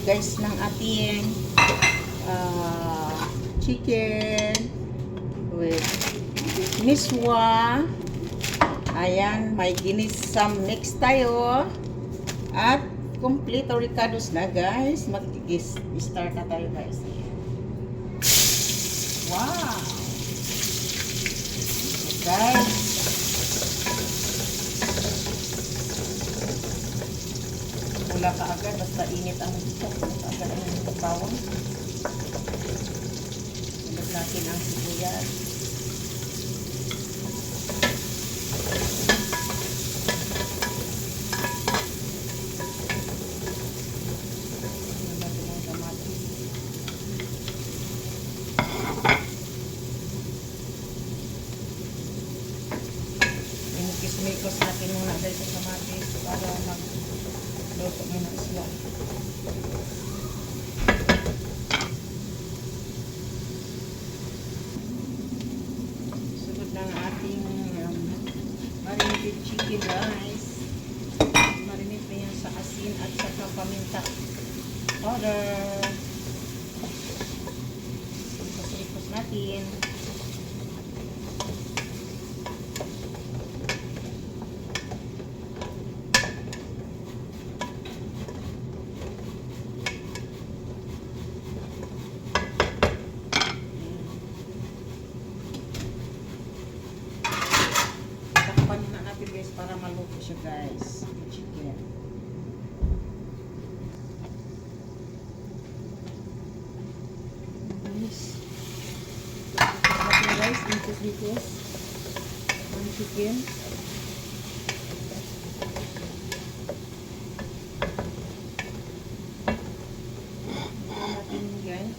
Guys ng ating chicken with miswa. Ayan, may ginisam mix tayo at complete ricados na guys. Mag-start na tayo guys. Wow, guys, wala ka agad, basta init ang ito. Wala ka agad ang bawang. Ilog natin ang sibuyas. Ilog natin ang kamatis. Inikis-mikos natin muna dahil sa kamatis para luto muna sila. Sunod na ang ating marinated chicken guys. Marinate na yan sa asin at saka paminta powder. Ikos-ikos natin. Guys, para maluto siya guys, chicken. Guys, dikit-dikit ang chicken. Natin guys.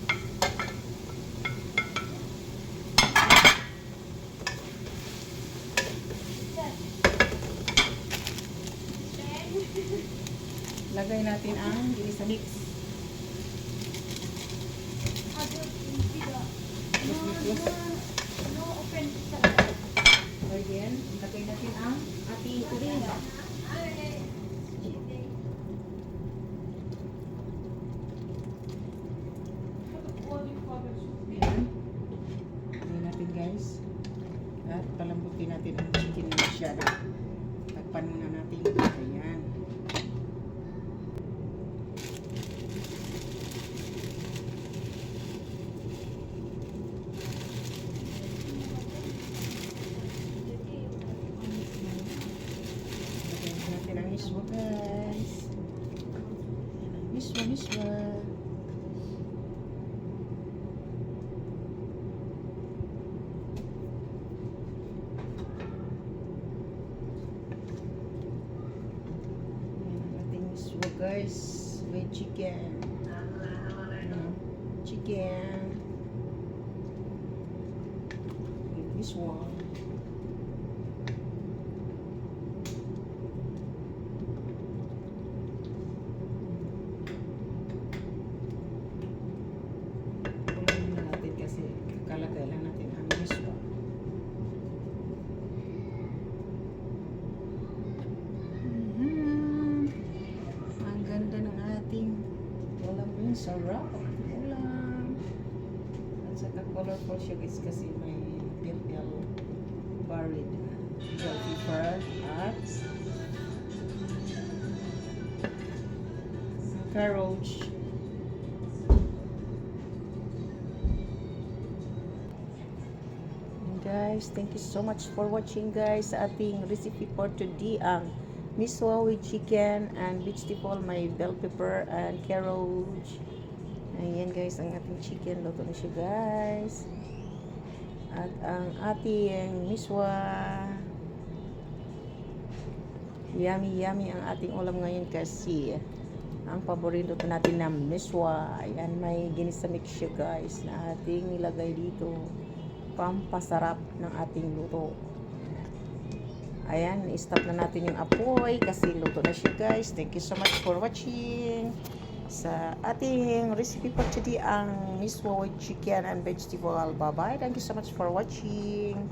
Lagay natin ang ginisa mix. Again, lagay natin ang ating kurina. Lagay natin guys. At palambutin natin ang chicken na masyado. Takpan muna natin. Ayan. Miswa guys. Miswa. Ating miswa guys. With chicken. Chicken. With miswa. Kalagay lang natin ang miswa. Ang ganda ng ating ulam yun. Sarap. Ulam. At saka colorful siya guys kasi may bell buried bell pepper at carrots. Guys, thank you so much for watching guys sa ating recipe for today, ang miswa with chicken and vegetable, may bell pepper and carrots. Ayan guys, ang ating chicken, luto na siya guys. At ang ating miswa, yummy ang ating ulam ngayon kasi ang paborito natin na miswa. Ayan, may ginisamik siya guys na ating nilagay dito, pampasarap ng ating luto. Ayan, i-stop na natin yung apoy kasi luto na siya guys. Thank you so much for watching sa ating recipe for today, ang miswa with chicken and vegetable. Bye bye, thank you so much for watching.